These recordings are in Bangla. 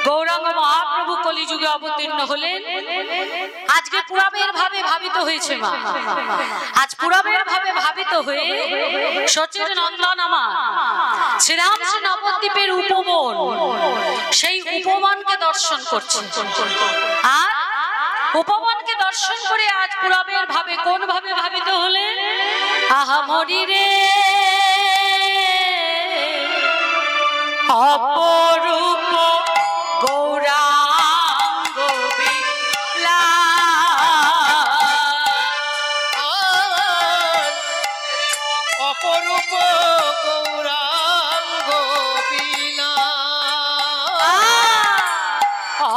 গৌরাঙ্গ মহাপ্রভু কলিযুগে অবতীর্ণ হলেন। আজকে পুরাবের ভাবে ভাবিত হয়েছে মা, আজ পুরাবের ভাবে ভাবিত হয়ে সচির নন্দন আমার শ্রীরাম শ্রী নবদ্বীপের উপবন, সেই উপবনকে দর্শন করছে। আর উপবনকে দর্শন করে আজ পুরাবের ভাবে কোন ভাবে ভাবিত হলেন? আহা মরি রে অপরূপ গৌরাঙ্গ অপরূপ গৌরাঙ্গ বিনা,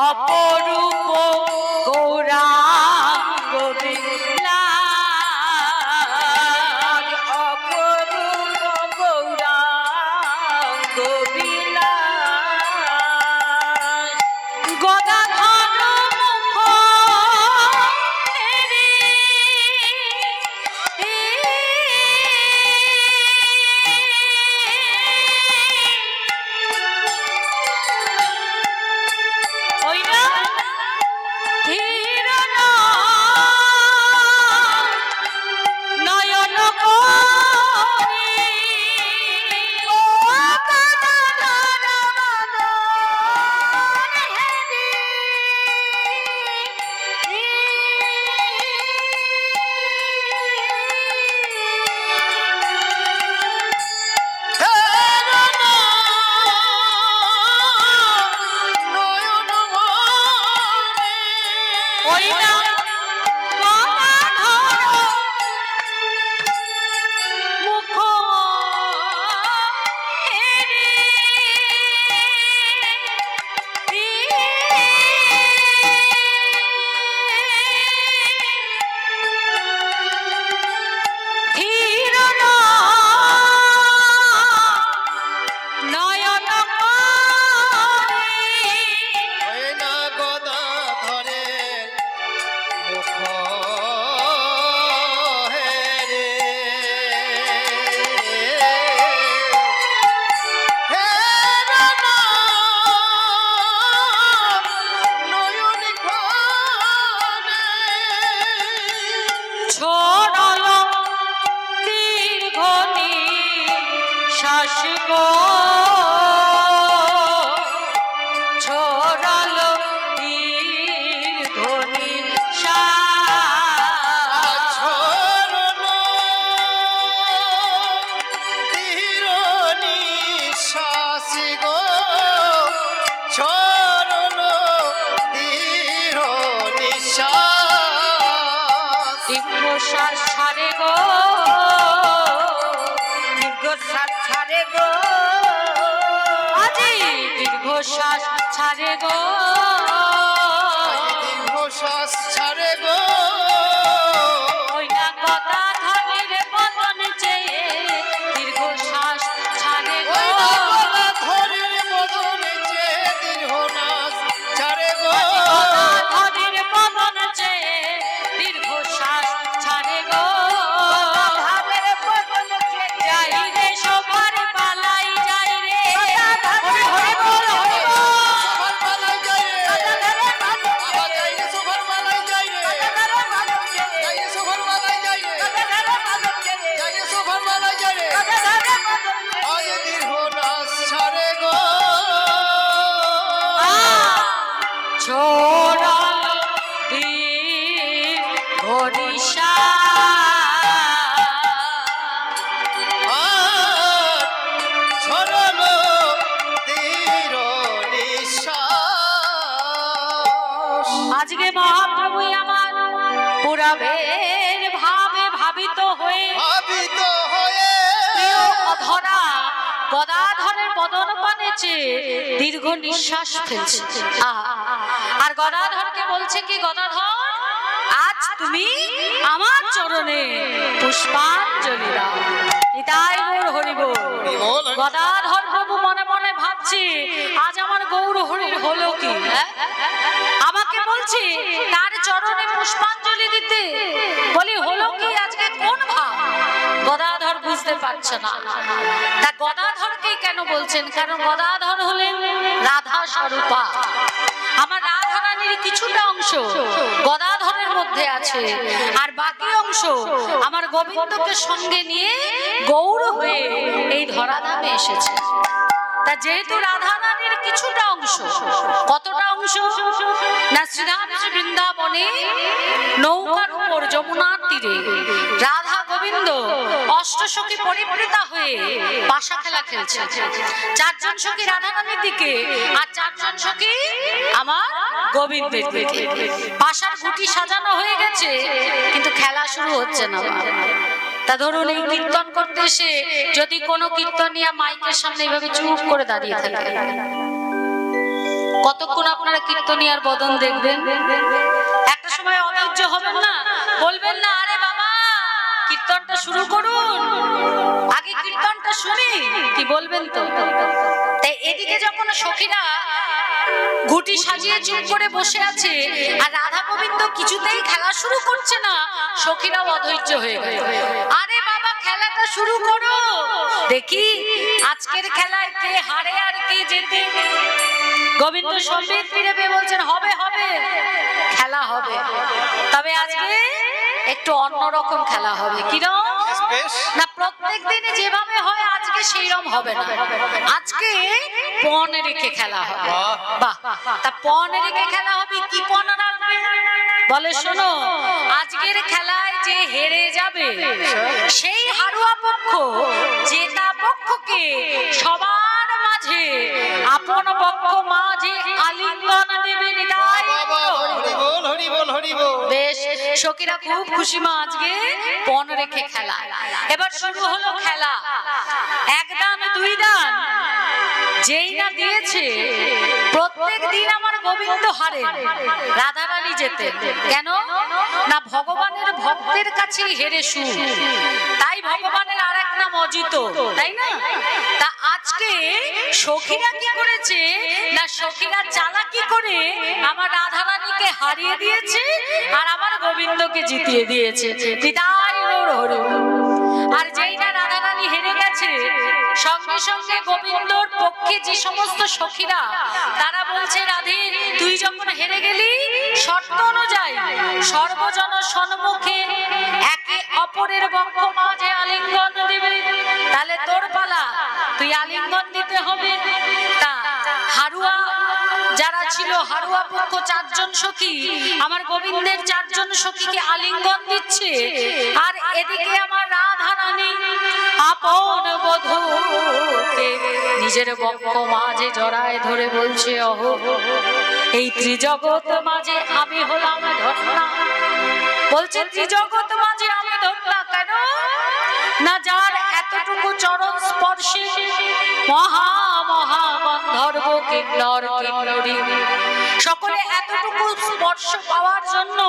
অপরূপ গৌরাঙ্গ বিনা, অপরূপ গৌরাঙ্গ বিনা গদাধর মুখ দীর্ঘশ্বাস ছাড়ে গো, দীর্ঘশ্বাস ছাড়ে গো, ওই না গদাধরের বদন চেয়ে দীর্ঘশ্বাস ছাড়ে গো, গদাধরের বদন চেয়ে দীর্ঘশ্বাস ছাড়ে গো, গদাধরের বদন চেয়ে দীর্ঘশ্বাস ছাড়ে গো, গদাধরের বদন চেয়ে যাই রে সবার পালাই যাই রে, আজকে মহাপ্রভু আমার পুরাবের ভাবে ভাবিত হয়ে অধরা গদাধরের বদন পানেছে দীর্ঘ নিঃশ্বাস ফেলছে। আর গদাধরকে বলছে কি, গদাধর আজ তুমি আমার চরণে পুষ্পাঞ্জলি দাও। নিতাই গৌর হরি বল। গদাধর প্রভু মনে মনে ভাবছে আজ আমার গৌর হরির হলো কি, আমাকে বলছি তার চরণে পুষ্পাঞ্জলি দিতে, বলি হলো কি আজকে কোন ভাব? গদাধর বুঝতে পারছে না। তা গদাধরকে কেন বলছেন? কারণ গদাধর হলেন রাধা স্বরূপা। কিছুটা অংশ গদাধরের মধ্যে আছে, আর বাকি অংশ আমার গোবিন্দকে সঙ্গে নিয়ে গৌর হয়ে এই ধরাধামে এসেছে। তা যেহেতু রাধা রানীর কিছুটা অংশ, কতটা অংশ না শ্রীরামজি বৃন্দাবনে নৌকার উপর যমুনার তীরে রাধা গোবিন্দ অষ্টসখী পরিবৃতা হয়ে পাশা খেলা খেলছে। চারজন সখী রাধা রানীর দিকে আর চারজন সখী আমার গোবিন্দের দিকে। পাশার গুটি সাজানো হয়ে গেছে, কিন্তু খেলা শুরু হচ্ছে না। তা ধরুন এই কীর্তন করতে এসে যদি কোনো কীর্তনিয়া মাইকের সামনে এইভাবে চুপ করে দাঁড়িয়ে থাকে, কতক্ষণ আপনারা কীর্তনিয়ার বদন দেখবেন? একটা সময় অধৈর্য হবেন না, বলবেন না আরে বাবা কীর্তনটা শুরু করুন, আগে কীর্তনটা শুনি, কি বলবেন? তো তাই এদিকে যখন সখীরা ঘুটি সাজিয়ে চুপ করে বসে আছে আর রাধা গোবিন্দ কিছুতেই খেলা শুরু করছে না, সখীরাও অধৈর্য হয়ে গেল। আরে বাবা খেলাটা শুরু করো, দেখি আজকের খেলায় কে হারে আর কে জেতে। গোবিন্দ সম্বিত ফিরে পেয়ে বলছেন হবে হবে, খেলা হবে, তবে আজকে একটু অন্যরকম খেলা হবে। কিরকম না, প্রত্যেক দিনে যেভাবে হয় আজকে সেইরকম হবে না, আজকে পণ রেখে খেলা হবে। বাহ, তা পণ রেখে খেলা হবে, কি পণ রাখবে? বলে শোনো, আজকের খেলায় যে হেরে যাবে সেই হারুয়া পক্ষ জেতা পক্ষকে সবার মাঝে আপন পক্ষ মাঝে আলিঙ্গন দেবে। বেশ, সখীরা খুব খুশি মা, আজকে পণ রেখে খেলা। এবার শুরু হলো খেলা। এক দান দুই দান যেই না দিয়েছে, প্রত্যেক দিন আমার গোবিন্দ হারে, রাধা রানী যেতে। কেন না, ভগবানের ভক্তের কাছে হেরে সু, তাই ভগবানের আর এক নাম অজিত, তাই না? তা আজকে সখীরা কি করেছে না, সখীরা চালাকি করে আমার রাধা রানীকে হারিয়ে দিয়েছে আর আমার গোবিন্দকে জিতিয়ে দিয়েছে। আর যেই না রাধা রানী হেরে গেছে, সঙ্গে সঙ্গে গোবিন্দর পক্ষে যে সমস্ত সখীরা তারা বলছে, রাধে তুই যখন হেরে গেলি, শর্ত অনুযায়ী সর্বজন সম্মুখে একে অপরের বক্ষ মাঝে আলিঙ্গন দেবে। তাহলে তোর পালা, তুই আলিঙ্গন দিতে হবে। তা হারুয়া যারা ছিল, হারুয়া পক্ষ চারজন সখী আমার গোবিন্দের চারজন সখীকে আলিঙ্গন দিচ্ছে, আর এদিকে আমার রাধা রানী আপন বধূকে নিজের বক্ষ মাঝে জড়ায় ধরে বলছে, অহো এই ত্রিজগৎ মাঝে আমি হলাম ধন্যা। বলছে ত্রিজগৎ মাঝে আমি ধন্যা কেন না, যার এতটুকু চরণ স্পর্শে মহা মহা গন্ধর্ব কিন্নর কিন্নরী সকলে এতটুকু স্পর্শ পাওয়ার জন্য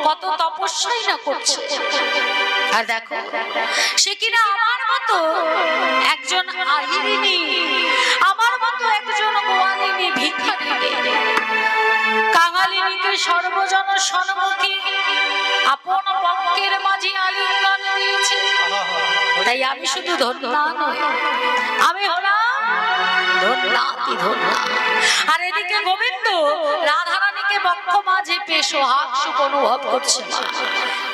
কত তপস্যাই না করছে। আর দেখো সে কিনা আমার মতো একজন আহিরিনী, আমার মতো একজন গোয়ালিনী ভিখারিনী, কাঙালিনীকে সর্বজন সম্মুখে আপন পক্ষের মাঝে আলিঙ্গন দিয়েছে। তাই আমি শুধু ধন্যা নই, আমি হলাম ধন্যাতি ধন্যা। আর এদিকে গোবিন্দ রাধা রানীকে বক্ষ মাঝে পেয়ে সোহাগ সুখ অনুভব করছে,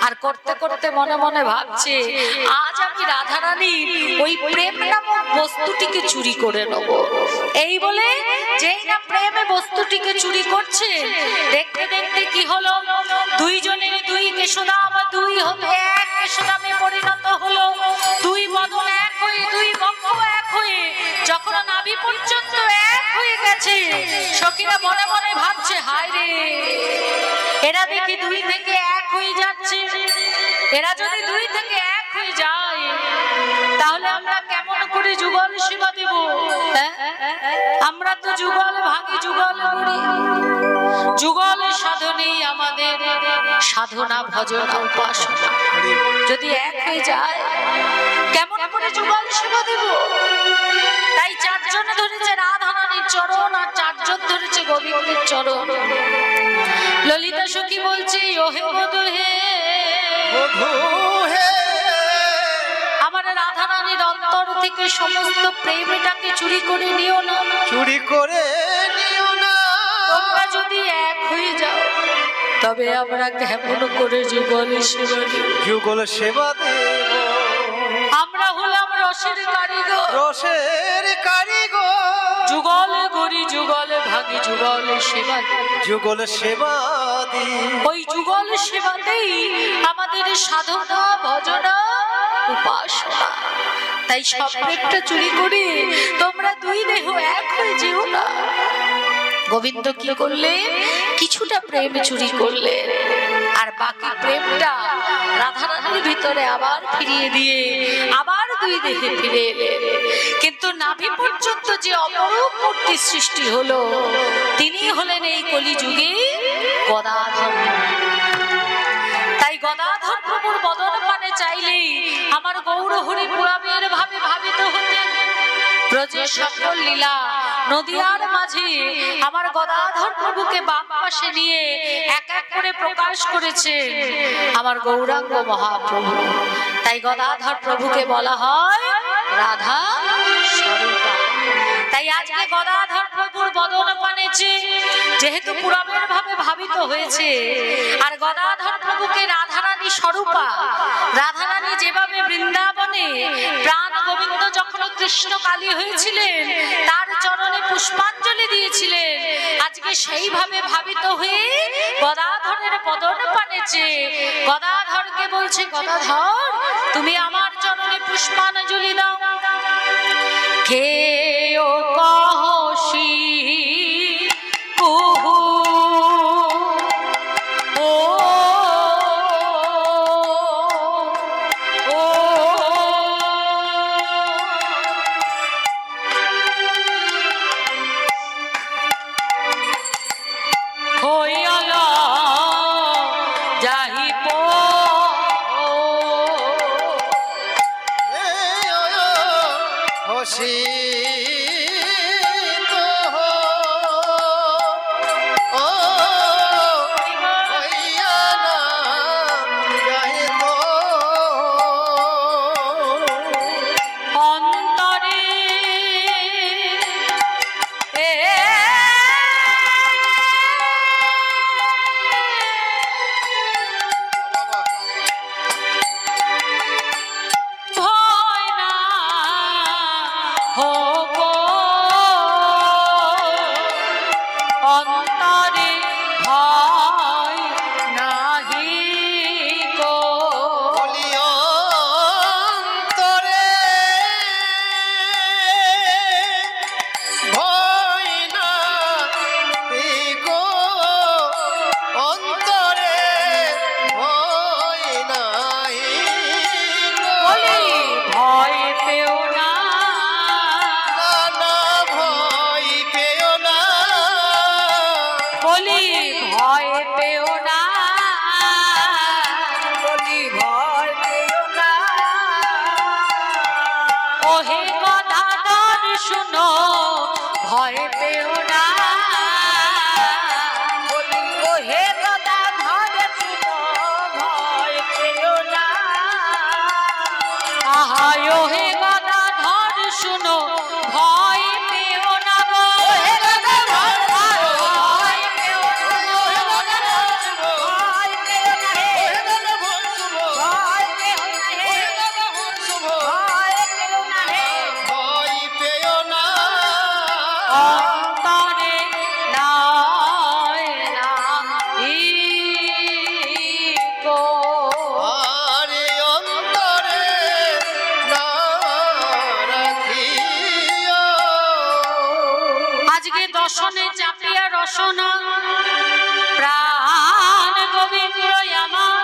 আর করতে করতে মনে মনে ভাবছে, আজ আমি রাধা রানীর ওই প্রেম নামক বস্তুটিকে চুরি করে নেব। এই বলে যেই না প্রেমে বস্তুটিকে চুরি করছে, দেখতে দেখতে কি হলো, দুইজনের দুই কেশোদাম দুই হতে এক কেশোদামে পরিণত হলো। দুই বদন এক হয়ে, দুই বক্ষ এক হয়ে যখন নাভি পর্যন্ত এক হয়ে গেছে, সখীরা মনে মনে ভাবছে, হায় রে, এরা দেখি দুই থেকে এক হয়ে যাচ্ছে। এরা যদি দুই থেকে এক হয়ে যায়, তাহলে আমরা কেমন করে যুগল সেবা দেব? আমরা তো যুগল ভাঙি, যুগল করি। যুগল সাধনেই আমাদের সাধনা ভজন উপাসনা। যদি এক হয়ে যায়, কেমন করে যুগল সেবা দেব? তাই চারজন ধরেছে রাধা রানীর চরণ, আর চারজন ধরেছে গোবিন্দের চরণ। ললিতা সখী বলছে, ওহে বধূ হে, আমার রাধা রানীর অন্তর থেকে সমস্ত প্রেমটাকে চুরি করে নিও না, চুরি করে নিও না। তোমরা যদি এক হয়ে যাও, তবে আমরা কেমন করে যুগল সেবা দেব? যুগল সেবা দেব। আমরা হলাম রসের কারিগর, রসের কারিগর। যুগলে গড়ি যুগলে ভাঙি যুগলে সেবা দেব। যুগল সেবা দি। ওই যুগল সেবাতেই আমাদের সাধনা ভজনা উপাসনা। তাই সব প্রেমটা চুরি করে তোমরা দুই দেহ এক হয়ে যেও না। গোবিন্দ কি করলে? কিছুটা প্রেম চুরি করলে, আর বাকি প্রেমটা রাধারানীর ভিতরে আবার ফিরিয়ে দিয়ে আবার দুই দেহে ফিরে এলেন। কিন্তু নাভি পর্যন্ত যে অপরূপ মূর্তি সৃষ্টি হলো, তিনি হলেন এই কলিযুগে গদাধর। তাই গদাধর প্রভুর বদন পানে চাইলেই আমার গৌর হরি পুরাণের ভাবে ভাবিত হতেন। ব্রজের সকল লীলা নদিয়ার মাঝে আমার গদাধর প্রভুকে বাম পাশে নিয়ে এক এক করে প্রকাশ করেছে আমার গৌরাঙ্গ মহাপ্রভু। তাই গদাধর প্রভুকে বলা হয় রাধা স্বরূপা। তাই আজকে গদাধর প্রভুর বদন পানেছে যেহেতু পুরাণের ভাবে ভাবিত হয়েছে, আর গদাধর প্রভুকে রাধারানী স্বরূপা। রাধারানী যেভাবে বৃন্দাবনে প্রাণ গোবিন্দ যখন কৃষ্ণ কালী হয়েছিলেন তার চরণে পুষ্পাঞ্জলি দিয়েছিলেন, আজকে সেইভাবে ভাবিত হয়ে গদাধরের বদন পানেছে। গদাধরকে বলছে, গদাধর তুমি আমার চরণে পুষ্পাঞ্জলি দাও। কে ও কহসি কুহু ও ও হইয়াল যাহিব হসি রসনে চাপিয়া রসনা প্রাণ গোবিন্দ আমার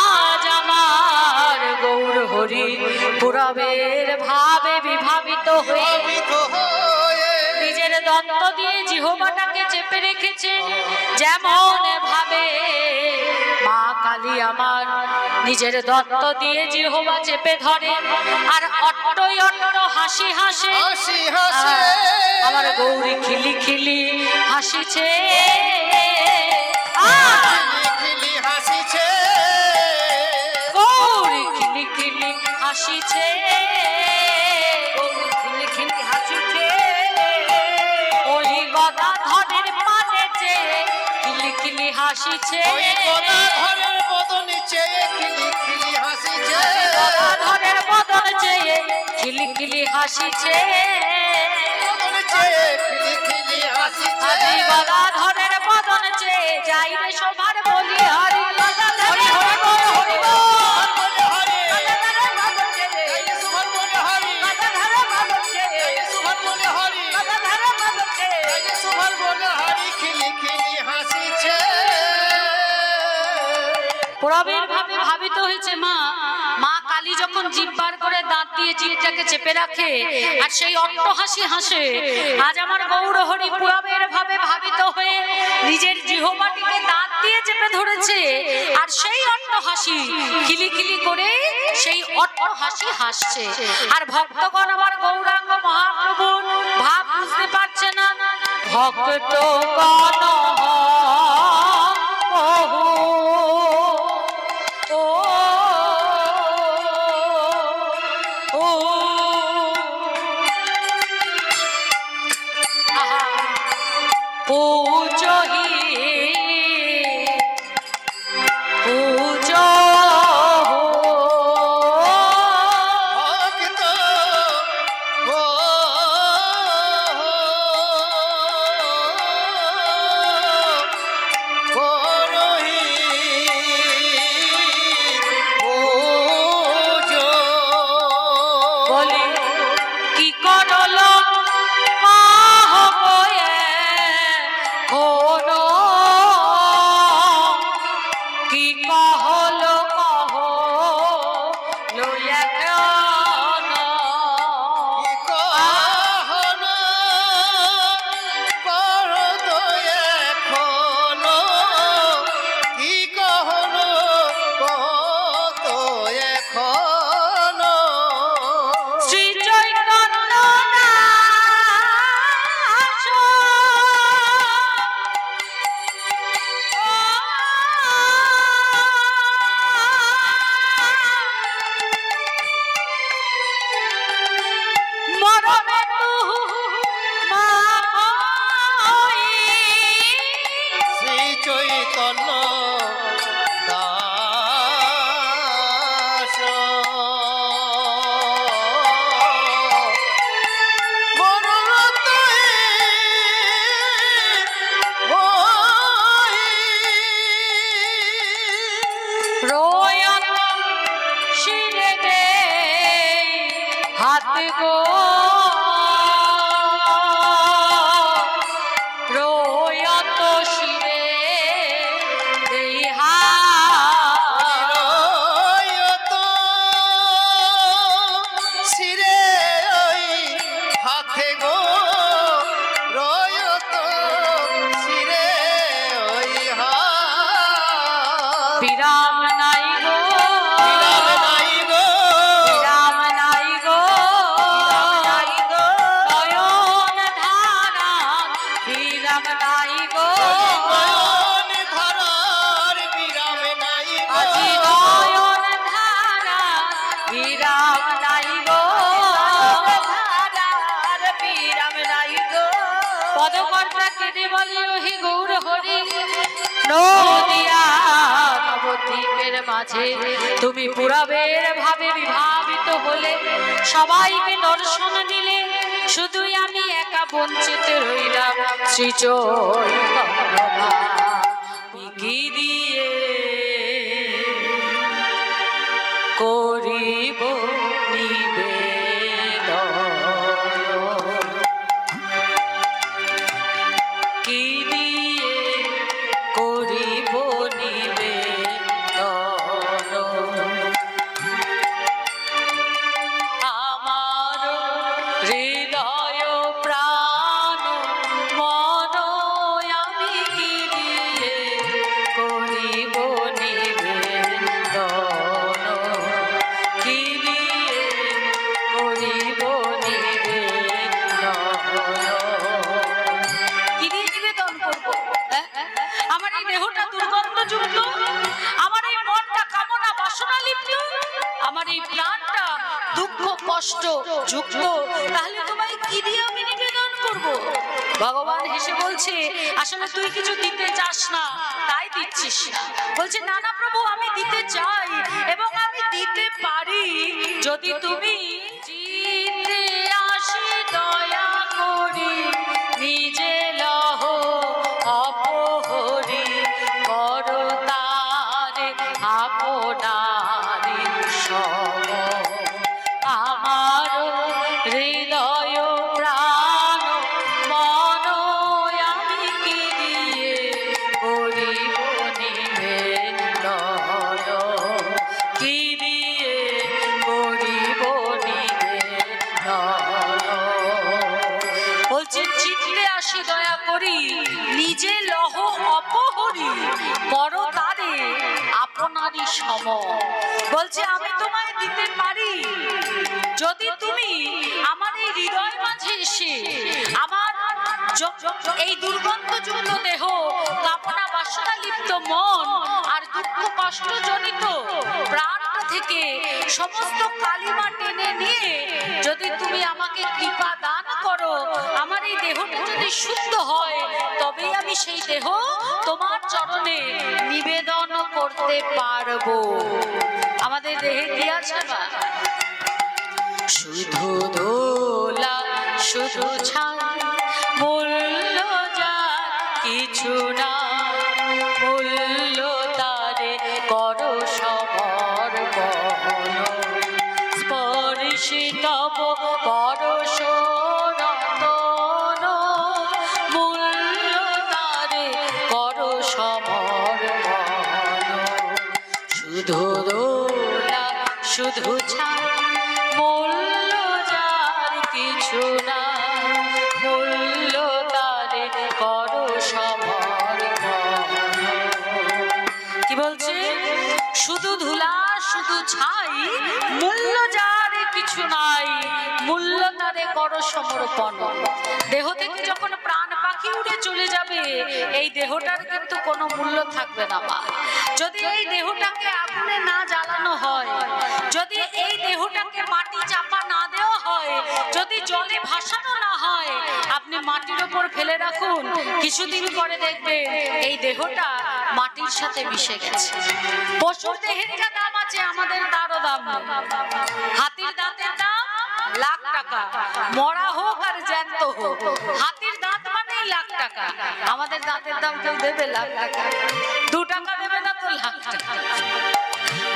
আজ আমার গৌর হরি পুরবের ভাবে বিভাবিত হয়ে নিজের দন্ত দিয়ে জিহ্বাটাকে চেপে রেখেছে। যেমন ভাবে মা কালী আমার নিজের দন্ত দিয়ে জিহ্বা চেপে ধরে আর অট্টই অট্ট হাসি হাসে আমার গৌরী খিলি খিলি হাসিছে গৌরী খিলি খিলি হাসিছে ওই গদাধরের পানেছে খিলি খিলি হাসিছে, গদাধরের বদন চেয়ে খিলি হাসিছে, গদাধরের বদন চেয়ে খিলি হাসিছে, বদন চেয়ে খিলি হাসিছে, আজি গদাধরের বদন চেয়ে যাই রে শোভার বলি হরি হরি হরি বল হরি বল গদাধরের বদন চেয়ে সুভার বলে হরি, গদাধরের বদন চেয়ে সুভার বলে হরি, গদাধরের বদন চেয়ে সুভার বলে হরি খিলি হাসিছে। প্রবীর ভাবে ভাবিত হয়েছে মা কালী যখন জিভ বার করে দাঁত দিয়ে জিভটাকে চেপে রাখে আর সেই অট্ট হাসি হাসে, আজ আমার গৌরহরি প্রবীর ভাবে ভাবিত হয়ে নিজের জিহ্বাটিকে দাঁত দিয়ে চেপে ধরেছে আর সেই অট্ট হাসি খিলি করে সেই অট্ট হাসি হাসছে। আর ভক্তগণ আমার গৌরাঙ্গ মহাপ্রভুর ভাব বুঝতে পারছে না। ভক্তগণ তুমি পুরাবের ভাবে বিভাবিত হলে, সবাইকে দর্শন দিলে, শুধুই আমি একা বঞ্চিত রইলাম। শ্রী কি দিয়ে করিব নিবেদন, কি দিয়ে করিব কষ্ট যুক্ত, তাহলে তোমায় কি দিয়ে আমি নিবেদন করব? ভগবান হেসে বলছে আসলে তুই কিছু দিতে চাস না তাই দিচ্ছিস না। বলছে না না প্রভু, আমি দিতে চাই এবং আমি দিতে পারি যদি তুমি জিতে আসি দয়া করি নিজে লহ অপহরি করো তারে আপনারি সম। আমার হৃদয় প্রাণ মন আমি কি দিয়ে করিব নিবেদন, কি দিয়ে করিব নিবেদন। বলছে চিত্তে আসি দয়া করি নিজে লহ অপহরি করো তারে আপনারই সম। বলছে আমি তোমায় দিতে পারি যদি তুমি আমার এই হৃদয় মাঝে এসে আমার এই দুর্গন্ধযুক্ত দেহ, কামনা বাসনা লিপ্ত মন আর দুঃখ কষ্ট জনিত প্রাণ থেকে সমস্ত কালিমা টেনে নিয়ে যদি তুমি আমাকে কৃপা দান করো, আমার এই দেহটা যদি শুদ্ধ হয় তবেই আমি সেই দেহ তোমার চরণে নিবেদন করতে পারবো। আমাদের দেহে কি আছে না? শুধু দোলা শুধু ছাই মূল্য যার কিছু না, মূল্য তারে করো সমর্পণ। স্পর্শী তব পরশ রতন, মূল্য তারে করো সমর্পণ। শুধু দোলা শুধু ছাই মূল্য যার কিছু না, মূল্য তারে করো সমর্পণ। কি বলছে? শুধু ধুলা শুধু ছাই মূল্য যার কিছু নাই, মূল্য তারে করো সমর্পণ। দেহ থেকে যখন প্রাণ পাখি উড়ে চলে যাবে এই দেহটার কিন্তু কোনো মূল্য থাকবে না মা। যদি এই দেহটাকে আগুনে না জ্বালানো হয়, যদি এই দেহটাকে মাটি চাপা না দেওয়া হয়, যদি জলে ভাসানো না হয়, আপনি মাটির উপর ফেলে রাখুন, কিছুদিন পরে দেখবেন এই দেহটা মাটির সাথে মিশে গেছে। পশুর দেহের যা দাম আছে আমাদের তারও দাম নেই। হাতির দাঁতের দাম লাখ টাকা, মরা হোক আর জ্যান্ত হোক, হাতির দাঁত মানেই লাখ টাকা। আমাদের দাঁতের দাম কেউ দেবে লাখ টাকা? 2 টাকা দেবে না তো লাখ টাকা।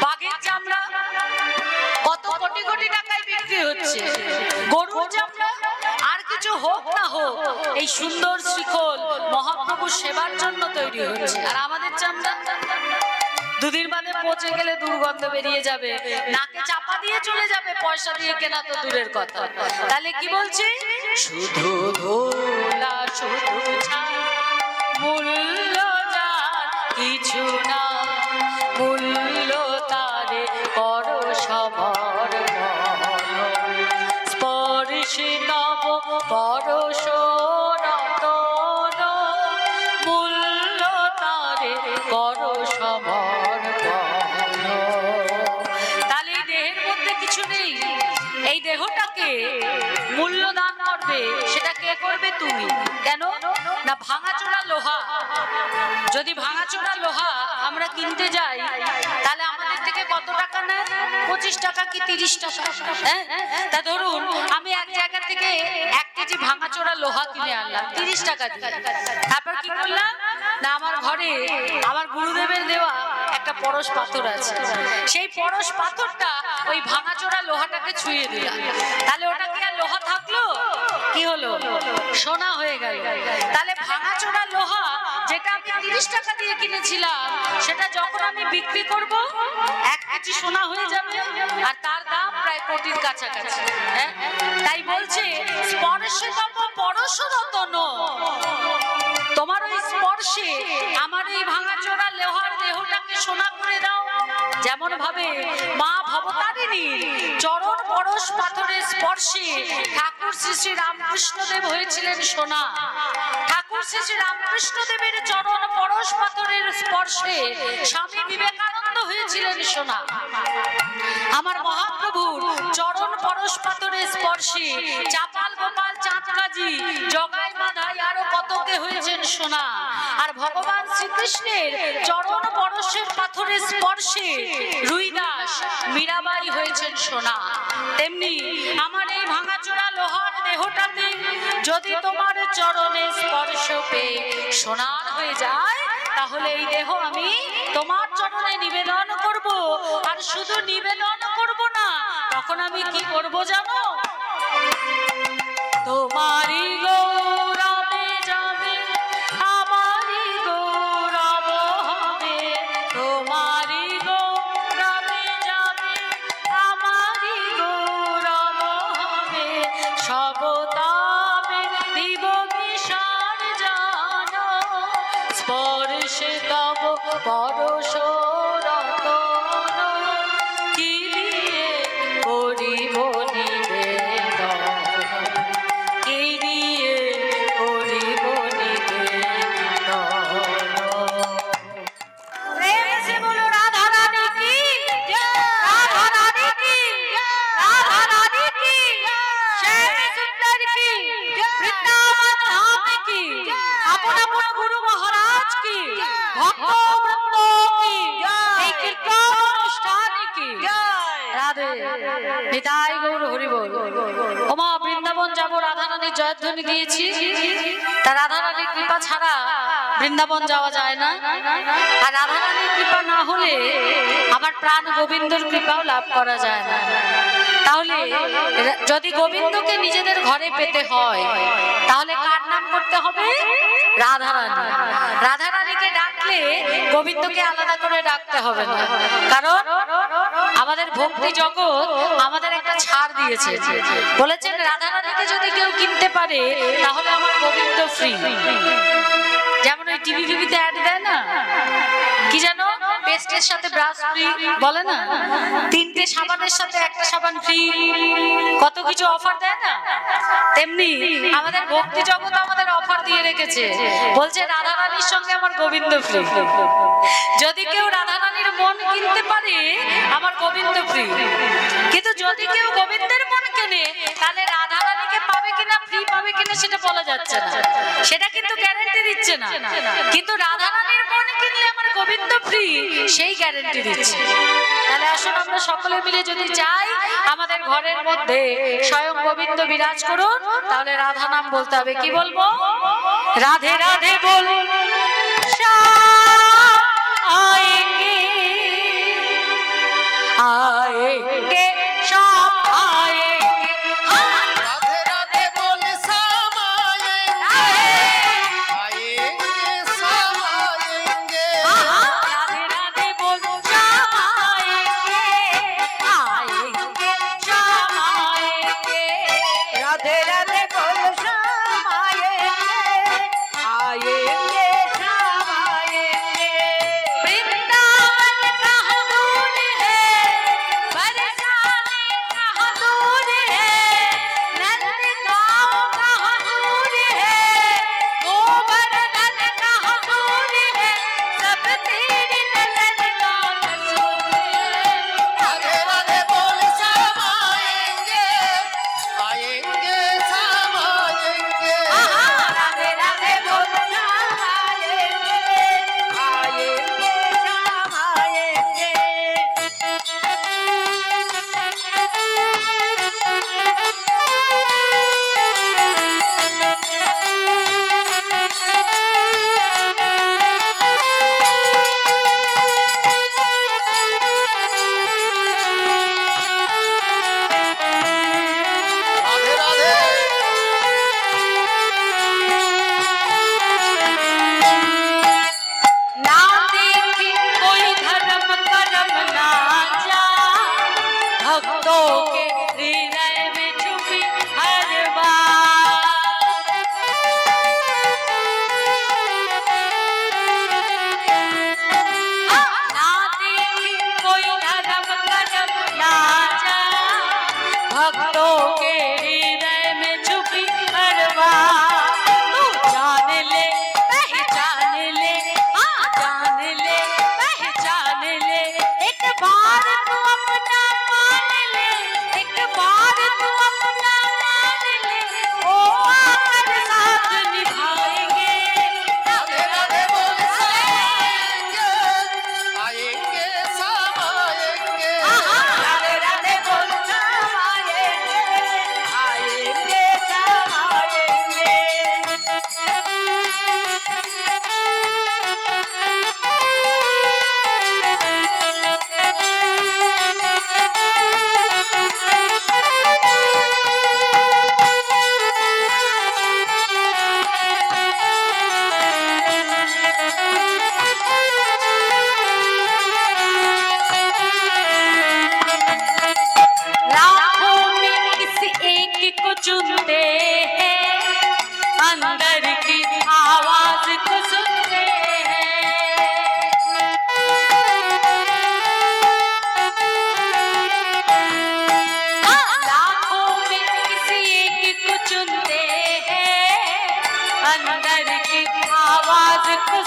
বাঘের চামড়া কত কোটি কোটি টাকায় বিক্রি হচ্ছে। গরুর চামড়া আর কিছু হোক না হোক এই সুন্দর শিকল মহাপ্রভুর সেবার জন্য তৈরি হচ্ছে। আর আমাদের চামড়া 2 দিন বাদে পচে গেলে দুর্গন্ধ বেরিয়ে যাবে, নাকে চাপা দিয়ে চলে যাবে, পয়সা দিয়ে কেনা তো দূরের কথা। তাহলে কি বলছি? শুধু ধোলা শুধু ছাই মূল্য যার কিছু না, মূল্য তারে করো সমর্পণ। স্পর্শী নব পরশ রতন, মূল্য তারে করো সমর্পণ। তাহলে এই দেহের মধ্যে কিছু নেই, এই দেহটাকে মূল্য দান করবে, সেটা কে করবে? তুমি। কেন না? ভাঙাচোরা লোহা, যদি ভাঙাচোরা লোহা আমরা কিনতে যাই তাহলে আমাদের থেকে কত টাকা নেয়? 25 টাকা কি 30 টাকা। হ্যাঁ, তা ধরুন আমি এক জায়গা থেকে 1 কেজি ভাঙাচোরা লোহা কিনে আনলাম 30 টাকা দিয়ে। তারপর কি করলাম না, আমার ঘরে আমার গুরুদেবের দেওয়া একটা পরশ পাথর আছে, সেই পরশ পাথরটা ওই ভাঙাচোরা লোহাটাকে ছুঁয়ে দিলাম। তাহলে ওটা কি আর লোহা থাকলো? কি হলো? সোনা হয়ে গেল। তাহলে ভাঙাচোরা লোহা যেটা আমি 30 টাকা দিয়ে কিনেছিলাম, সেটা যখন আমি বিক্রি করব 1 কেজি সোনা হয়ে যাবে, আর তার দাম প্রায় কোটির কাছাকাছি। হ্যাঁ, তাই বলছে স্পর্শে তব পরশ রতন, তোমার ওই স্পর্শে আমার এই ভাঙাচোরা লোহার দেহটাকে সোনা করে দাও। যেমন ভাবে মা ভবতারিণীর চরণ পরশ পাথরের স্পর্শে ঠাকুর শ্রী শ্রী রামকৃষ্ণদেব হয়েছিলেন সোনা। ঠাকুর শ্রী শ্রী রামকৃষ্ণদেবের চরণ পরশ পাথরের স্পর্শে স্বামী বিবেকানন্দ হয়েছিলেন সোনা। আমার মহাপ্রভুর চরণ পরশ পাথরের স্পর্শে চাপাল গোপাল চাঁদ কাজী জগাই মাধাই আরো কত কে হয়েছেন সোনা। আর ভগবান শ্রীকৃষ্ণের চরণ পরশের পাথরের স্পর্শে রুইদাস মীরাবাই হয়েছেন সোনা। তেমনি আমার এই ভাঙাচোরা লোহার দেহটাতে যদি তোমার চরণে স্পর্শ পেয়ে সোনার হয়ে যায়, তাহলে এই দেহ আমি তোমার চরণে নিবেদন করব। আর শুধু নিবেদন করব না, তখন আমি কি করব জানো? তোমারই গৌরবে যাবে আমারই গৌরব হবে, তোমারই গৌরবে যাবে আমারই গৌরব হবে, সবতাবে দিব বিসর্জন স্পর্শে তব পরশ রতন, কি দিয়ে করিব নিবেদন, কি দিয়ে করিব নিবেদন। প্রেম সে বলো রাধা রানী কি, রাধা রানী কি, রাধা রানী কি, শ্যাম সুন্দর কি, বৃন্দাবন ধাম কি, আপন আপন গুরু মহারাজ কি, ভক্ত বৃন্দ কি, এই কীর্তন অনুষ্ঠান কি। রাধে নিতাই গৌর হরি বল। ওমা বৃন্দাবন যাব, রাধা রানীর জয়ধ্বনি দিয়েছি, তা রাধা রানীর কৃপা ছাড়া বৃন্দাবন যাওয়া যায় না। আর রাধা রানীর কৃপা না হলে আমার প্রাণ গোবিন্দর কৃপাও লাভ করা যায় না। তাহলে যদি গোবিন্দকে নিজেদের ঘরে পেতে হয়, তাহলে কার নাম করতে হবে? রাধা রানী। রাধা রানীকে ডাকলে গোবিন্দকে আলাদা করে ডাকতে হবে না, কারণ আমাদের ভক্তি জগৎ আমাদের একটা ছাড় দিয়েছে, বলেছেন রাধা রানীকে যদি কেউ কিনতে পারে তাহলে আমার গোবিন্দ ফ্রি। যেমন ওই টিভি টিভিতে অ্যাড দেয় না, কি জানো, পেস্টের সাথে ব্রাশ ফ্রি বলে না, 3টে সাবানের সাথে একটা সাবান ফ্রি, কত কিছু অফার দেয় না। তেমনি আমাদের ভক্তি জগৎ আমাদের অফার দিয়ে রেখেছে, বলছে রাধা রানীর সঙ্গে আমার গোবিন্দ ফ্রি। যদি কেউ রাধা রানীর মন কিনতে পারে আমার গোবিন্দ ফ্রি, কিন্তু যদি কেউ গোবিন্দের মন কেনে তাহলে রাধা রানীকে পাবে কিনা, ফ্রি পাবে কিনা সেটা বলা যাচ্ছে না, সেটা কিন্তু গ্যারান্টি দিচ্ছে না। কিন্তু রাধা রানীর মন কিনলে আমার গোবিন্দ ফ্রি, সেই গ্যারান্টি দিচ্ছে। তাহলে আসুন আমরা সকলে মিলে যদি চাই আমাদের ঘরের মধ্যে স্বয়ং গোবিন্দ বিরাজ করুন, তাহলে রাধা নাম বলতে হবে। কি বলবো? রাধে রাধে বল আয়েঙ্গে আয়েঙ্গে সব আয়েঙ্গে, রাধে রাধে বল সব আয়েঙ্গে, সব আয়েঙ্গে। রাধে রাধে বল সব আয়েঙ্গে আয়েঙ্গে সব আয়েঙ্গে, রাধে রাধে বল সব আয়েঙ্গে আয়েঙ্গে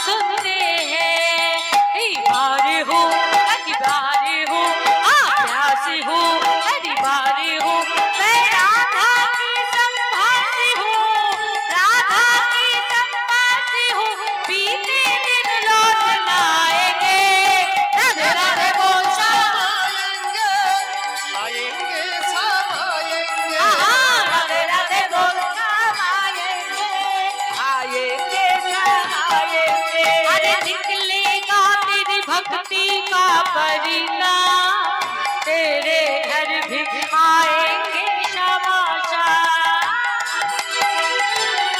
सुनते हैं। एक बार हो एक बार हो प्यासी हूँ, एक बार हो मैं राधा की संभासी हूँ, राधा की संभासी हूँ। बीते दिन लौट न आएंगे। राधे राधे बोल श्याम आएंगे, आएंगे सब आएंगे। राधे राधे बोल श्याम आएंगे, आएंगे श्याम आएंगे। अरे निकलेगा तेरी भक्ति का परिणाम, तेरे घर भी आएंगे श्यामाशा।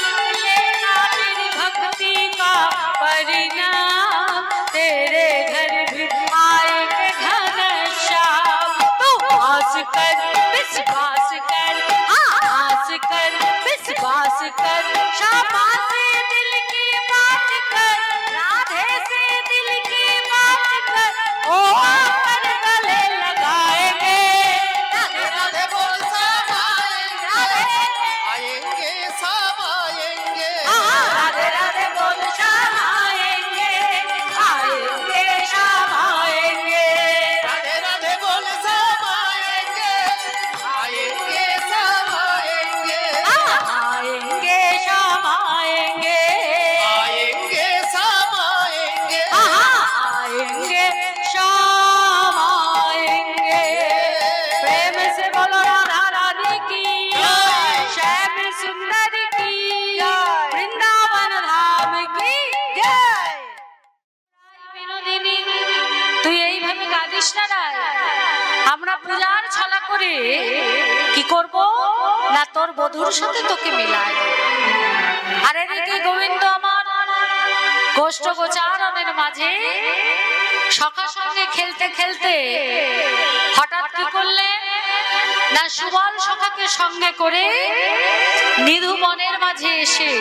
निकलेगा तेरी भक्ति का परिणाम, तेरे घर भी आएंगे घनश्याम। तू आस कर विश्वास कर, आस कर विश्वास कर, श्यामा से दिल की बात कर, राधे से दिल की बात कर, ओ पर गले लगाएंगे। राधे राधे बोल सब आएंगे, आएंगे सब आएंगे। राधे राधे बोल श्याम आएंगे, आएंगे श्याम आएंगे। राधे राधे बोल सब आएंगे, आएंगे सब आएंगे। आएंगे श्याम आएंगे, आएंगे सब आएंगे। आएंगे श्याम आएंगे। प्रेम से बोलो राधा रानी की, श्याम सुंदर की, वृंदावन धाम की जय। বিনোদিনী, তুই এইভাবে কাঁদিস না রায়। আমরা পূজার ছলা করে কি করব না, তোর বধূর সাথে তোকে মিলায়। আর এদিকে গোবিন্দ আমার গোষ্ঠ গোচারণের মাঝে সখার সঙ্গে খেলতে খেলতে হঠাৎ কি করলেন না, সুবল সখাকে সঙ্গে করে নিধু বনের মাঝে এসে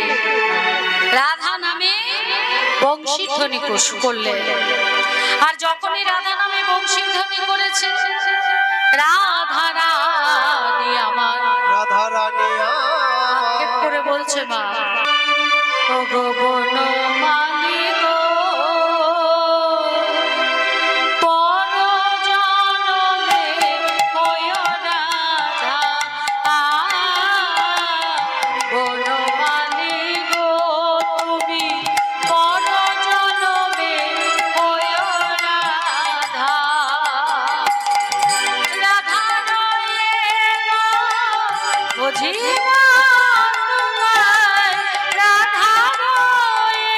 রাধা নামে বংশী ধ্বনি করলেন। আর যখনই রাধা নামে বংশী ধ্বনি করেছে, রাধা রানী আমার রাধা রানী আক্ষেপ করে বলছে, মা ও গো বনমালী গো, পর জনমে হয় রাধা। বনমালী গো তুমি পর জনমে হয় রাধা। রাধা নয়ে বুঝি না তোমায়, রাধা নয়ে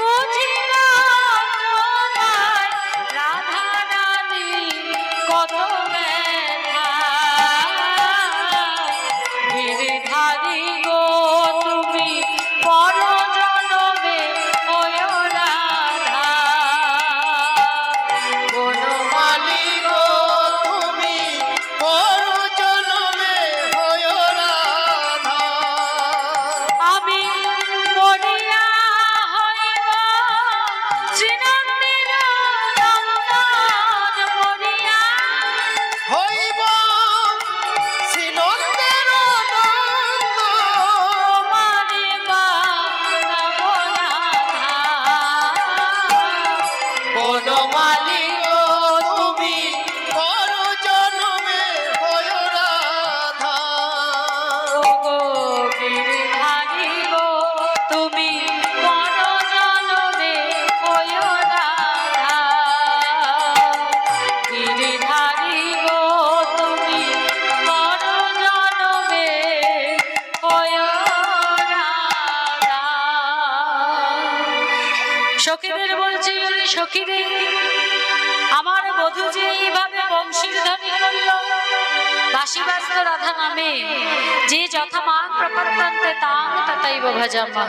বুঝি না তোমায়। রাধা রানী কত ব্যথা, গিরিধারী গো তুমি পর জনমে হয় রাধা। বনমালী গো তুমি পর জনমে হয় রাধা। আমি মরিয়া হইব শ্রীনন্দির নন্দন, মরিয়া হইব শ্রীনন্দের নন্দন। তোমারে বানাবো রাধা। বনমালী গো তুমি পর জনমে হয় রাধা। ওগো গিরিধারী গো তুমি পর জনমে হয় রাধা। গিরিধারী গো তুমি পর জনমে হয় রাধা। সখীদের বলছি, সখীরে আমার বধূ যে এইভাবে বংশীর ধ্বনি করলো, বাঁশি বাজত রাধা নামে, যে যথা মান প্রপত্তন্তে তাং তথৈব ভজামহ।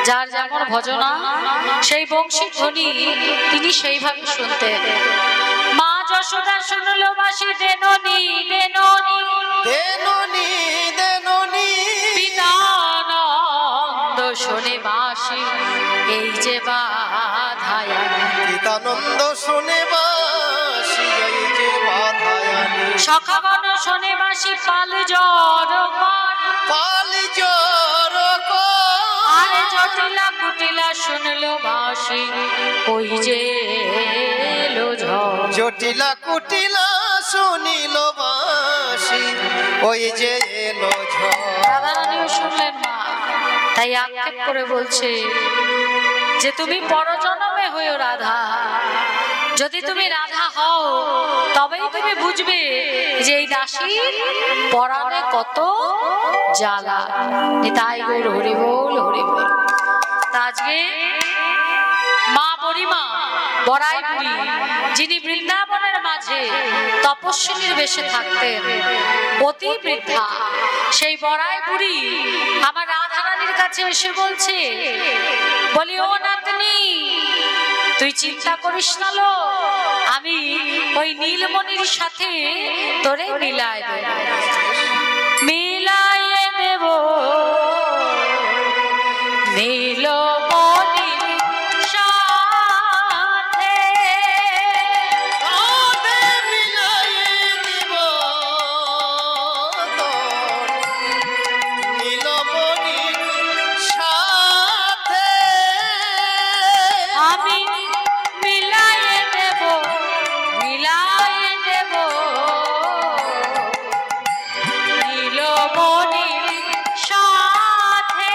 যার যেমন ভজনা সেই বংশীর ধ্বনি তিনি সেইভাবে শুনতেন। মা যশোদা শুনলো বাঁশি দেননি দেননি, দেননি দেননি পিতানন্দ শোনে বাঁশি এই যে বাধায়ানি। পিতানন্দ শোনে বাঁশি এই যে বাধায়ানি। সখাগণ শোনে বাঁশি পাল জড় কর, পাল জড় কর। আরে জটিলা কুটিলা শুনলো বাঁশি ওই যে এলো ঝড়। জটিলা কুটিলা শুনিল বাঁশি ওই যে এলো ঝড়। রাধারানীও শুনলেন মা, তাই আক্ষেপ করে বলছে যে তুমি পরজন্মে হয়েও রাধা। যদি তুমি রাধা হও তবেই তুমি বুঝবে যে এই দাসীর পরাণে কত জ্বালা। তাই গৌর হরি বল হরি বল। আজকে মা বুড়িমা বড়াই বুড়ি, যিনি বৃন্দাবনের মাঝে তপস্বিনীর বেশে থাকতেন, অতি বৃদ্ধা, সেই বড়াই বুড়ি আমার রাধারানীর কাছে এসে বলছে, বলি ও নাতনি তুই চিন্তা করিস না লো, আমি ওই নীলমণির সাথে তোরে মিলায় দেব, মিলাইয়ে দেব নীলমণির সাথে। আদে মিলাইয়ে দিব তোর নীলমণির সাথে। আমি মিলাইয়ে দেব, মিলাইয়ে দেব নীলমণির সাথে।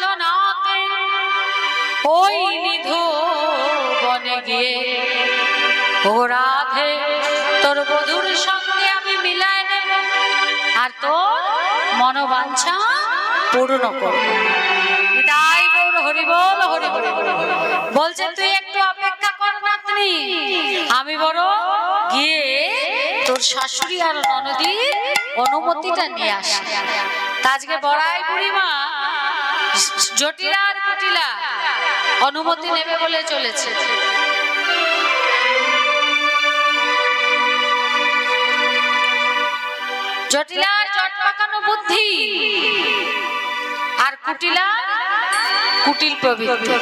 অজানাতে ওই নিধু বনে গিয়ে ও রাধে তোর বধুর সঙ্গে আমি মিলাই নেব আর তোর মনোবাঞ্ছা পূর্ণ করব। তাই গৌর হরি বল হরি বল। বলছে তুই একটু অপেক্ষা কর নাতনি, আমি বড় গিয়ে তোর শাশুড়ি আর ননদীর অনুমতিটা নিয়ে আসি। আজকে বড়াই বুড়িমা জটিলা আর কুটিলা অনুমতি নেবে বলে চলেছে। জটিলার জট পাকানো বুদ্ধি আর কুটিলার কুটিল প্রবৃত্তি।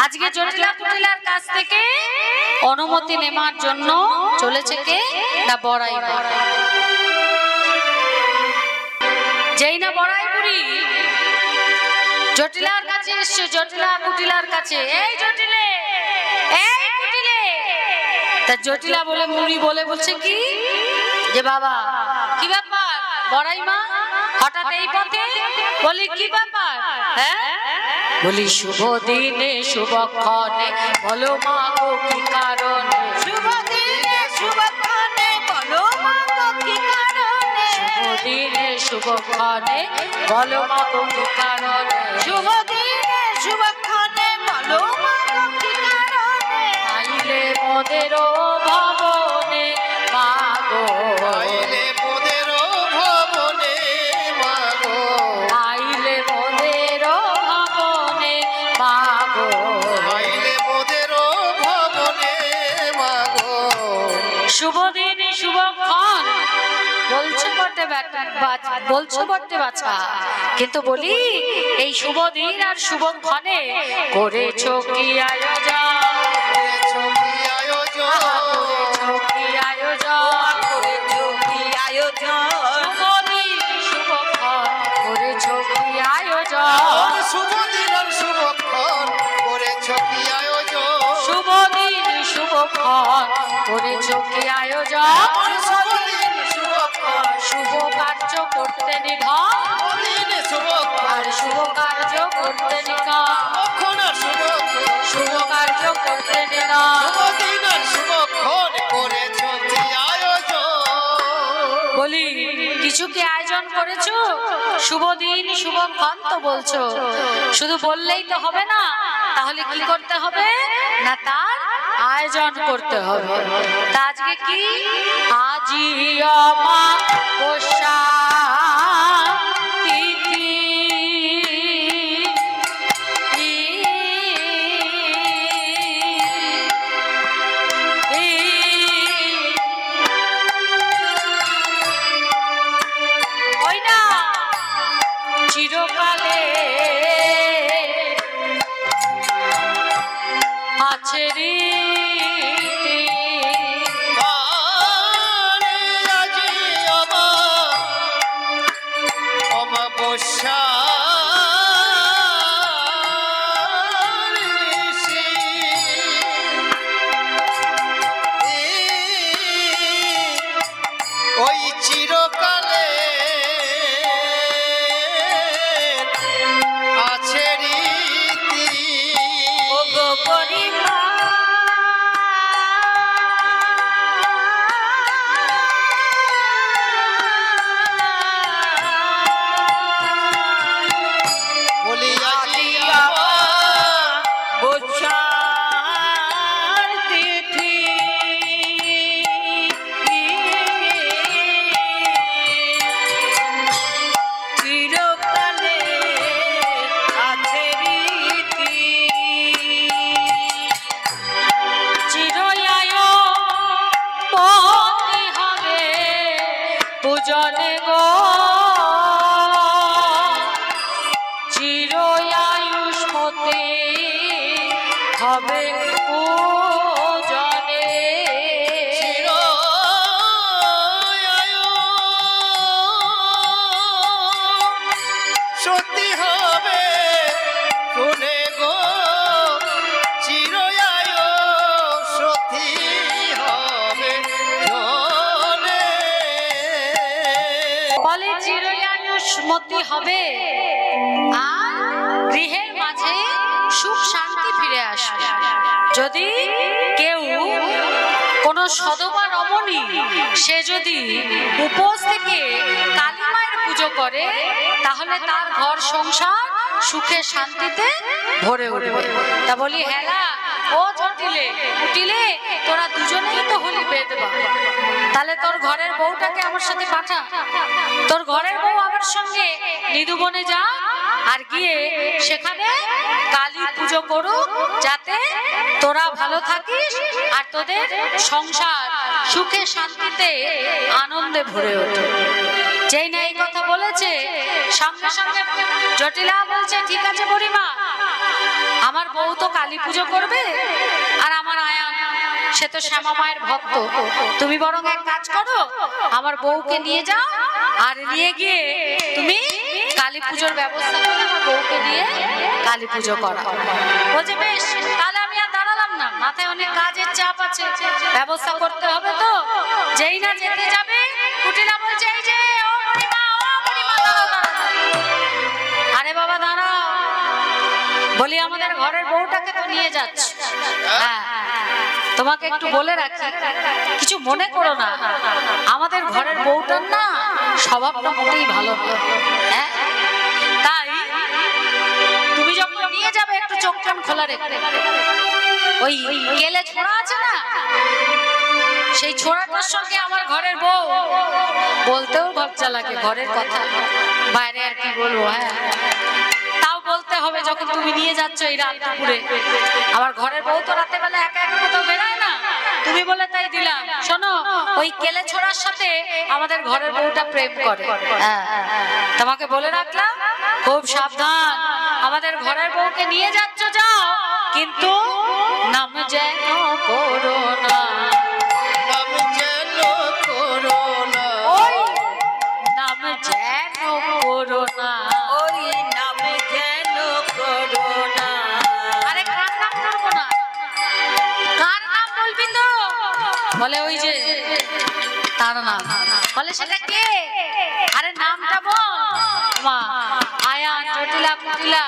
আজকে জটিলা কুটিলার কাছ থেকে অনুমতি নেওয়ার জন্য চলেছে কে না বড়াই। যেই না বড়াই বুড়ি জটিলার কাছে এসছে, জটিলা কুটিলার কাছে, এই জটিলে এই কুটিলে। তা জটিলা বলে মুড়ি বলে বলছে কি যে বাবা কি ব্যাপার বড়াই মা হঠাৎ এই পথে? বলি কি ব্যাপার? হ্যাঁ বলি শুভ দিনে শুভক্ষণে বলো মা গো কি কারণে? শুভ দিনে শুভক্ষণে বলো মা গো কি কারণে? শুভ দিনে শুভক্ষণে বলো মা গো কি কারণে? শুভ দিনে শুভক্ষণে বলো মা গো কি কারণে? আইলে মোদের ভবনে মা গো, আইলে মোদের ভবনে মা গো, আইলে মোদের ভবনে মা গো, আইলে মোদের ভবনে মা গো। শুভ দিন শুভক্ষণ বলছো বটে বলছো বটে বাছা, কিন্তু বলি এই শুভ দিন আর শুভক্ষণে করেছো কি আয়োজন? করেছো কি আয়োজন? করেছো কি আয়োজন? করেছো কি আয়োজন? শুভ দিন শুভক্ষণ করেছো কি আয়োজন? শুভ দিন আর শুভক্ষণ করেছো কি আয়োজন? শুভ দিন শুভক্ষণ করেছো কি আয়োজন? শুভ দিন শুভক্ষণ, শুভ কার্য করতে নিধন দিন শুভক্ষণ, আর শুভ কার্য করতে নিকাম, শুভক্ষণ আর শুভক্ষণ, শুভ কার্য করতে নিকাম। শুভ দিন আর শুভক্ষণ করেছো কি আয়োজন? বলি কিছু কি আয়োজন করেছো? শুভ দিন শুভক্ষণ তো বলছো, শুধু বললেই তো হবে না, তাহলে কি করতে হবে না তার আয়োজন করতে হবে। তা আজকে কি আজি অমাবস্যা তিথি, ওই না চিরকালে আছে রে আজি অমাবস্যা ওই চিরকালে আছে রীতি। ও গো পরিমা বলি আজি বছর তিথি চিরকালে আছে রীতি, চিরয়ায় মতি হবে পূজনে গো, চিরয়ায়ুষ্মতি হবে পূজনে। সত্যি হবে শুনে গো, চিরয়ায় সত্যি হবে জনে। বলে চিরয়ায়ুষ্মতি হবে আর যদি কেউ কোন সধবা রমণী সে যদি উপোস থেকে কালী মায়ের পুজো করে তাহলে তার ঘর সংসার সুখে শান্তিতে ভরে উঠবে। তা বলি হেলা ও জটিলে উঠিলে তোরা দুজনেই তো হলি বেদবা, তাহলে তোর ঘরের বউটাকে আমার সাথে পাঠা, তোর ঘরের বউ আমার সঙ্গে নিধুবনে যা আর গিয়ে সেখানে কালী পুজো করুক যাতে তোরা ভালো থাকিস আর তোদের সংসার সুখে শান্তিতে আনন্দে ভরে ওঠে। যেই না এই কথা বলেছে সঙ্গে সঙ্গে জটিলা বলছে ঠিক আছে বুড়িমা, আমার বউ তো কালী পুজো করবে আর আমার আয়ান সে তো শ্যামা মায়ের ভক্ত, তুমি বরং এক কাজ করো আমার বউকে নিয়ে যাও আর নিয়ে গিয়ে তুমি কালী পুজোর ব্যবস্থা করে আমার বউকে দিয়ে কালী পুজো করা। বলছে বেশ, তাহলে আমি আর দাঁড়ালাম না, মাথায় অনেক কাজের চাপ আছে, ব্যবস্থা করতে হবে তো। যেই না যেতে যাবে কুটিলা বলছে এই যে ও বুড়িমা দাঁড়াও দাঁড়াও। আরে বাবা দাঁড়াও, বলি আমাদের ঘরের বউটাকে তো নিয়ে যাচ্ছে। হ্যাঁ তোমাকে একটু বলে রাখি, কিছু মনে করো না, আমাদের ঘরের বউটার না স্বভাবটা মোটেই ভালো না। হ্যাঁ তাই তুমি যখন নিয়ে যাবে একটু চোখ কান খোলা রেখে, ওই গেলে ছোড়া আছে না সেই ছোড়াটার সঙ্গে আমার ঘরের বউ বলতেও লজ্জা লাগে, ঘরের কথা বাইরে আর কি বলবো। হ্যাঁ তাও বলতে হবে যখন তুমি নিয়ে যাচ্ছ এই রাত দুপুরে। আমার ঘরের বউ তো রাতে বেলা একা একা কোথাও বেরায় না, তুমি বলে তাই দিলাম। শোনো ওই কেলে ছোড়ার সাথে আমাদের ঘরের বউটা প্রেম করে। তোমাকে বলে রাখলাম খুব সাবধান, আমাদের ঘরের বউকে নিয়ে যাচ্ছ যাও, কিন্তু নাম যেন করো না, নাম যেন করো না, ওই নাম যেন করো না, ওই নামে যেন করো না। আরে কার নাম করবো না, কার নাম বলবি তো? বলে ওই যে তার নাম। বলে সেটা কে? আরে নামটা বল। মা আয়ান জটিলা কুটিলা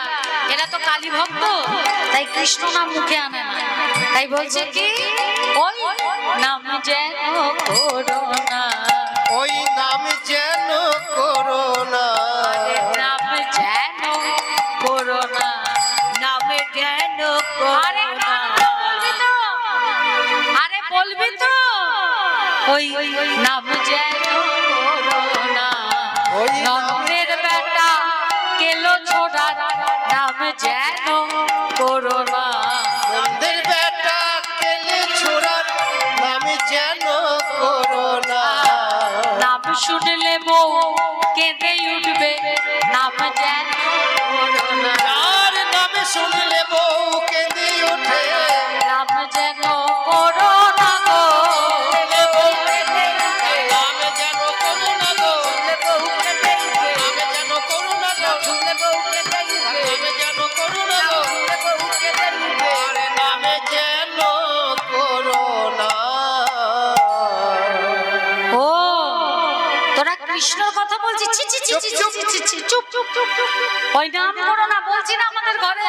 এরা তো কালী ভক্ত, তাই কৃষ্ণ নাম মুখে আনে না, তাই বলছে কি ওই নাম যেন করো না, ওই নাম যেন করো না, নাম যেন করো না, নামে যেন আরে করো না। নামটা বলবি তো, আরে বলবি তো ওই নাম যেন করো না, ওই নন্দের বেটা কেলো ছোড়ার নাম যেন করো না, নন্দের বেটা কেলে ছোড়ার নাম যেন করো না, নাম শুনলে বউ কেঁদে উঠবে নাম যেন করো না, যার নামে শুনলে বউ কেঁদে ওঠে, নাম যেন করো না গো, নাম যেন করো না গো, নাম যেন করো না গো, নাম যেন করো না গো, আরে নামে যেন করো না। ও তোরা কৃষ্ণর কথা বলছিস? ছি ছি ছি ছি ছি ছি ছি ছি, চুপ চুপ চুপ চুপ, ওই নাম করো না বলছি না, আমাদের ঘরে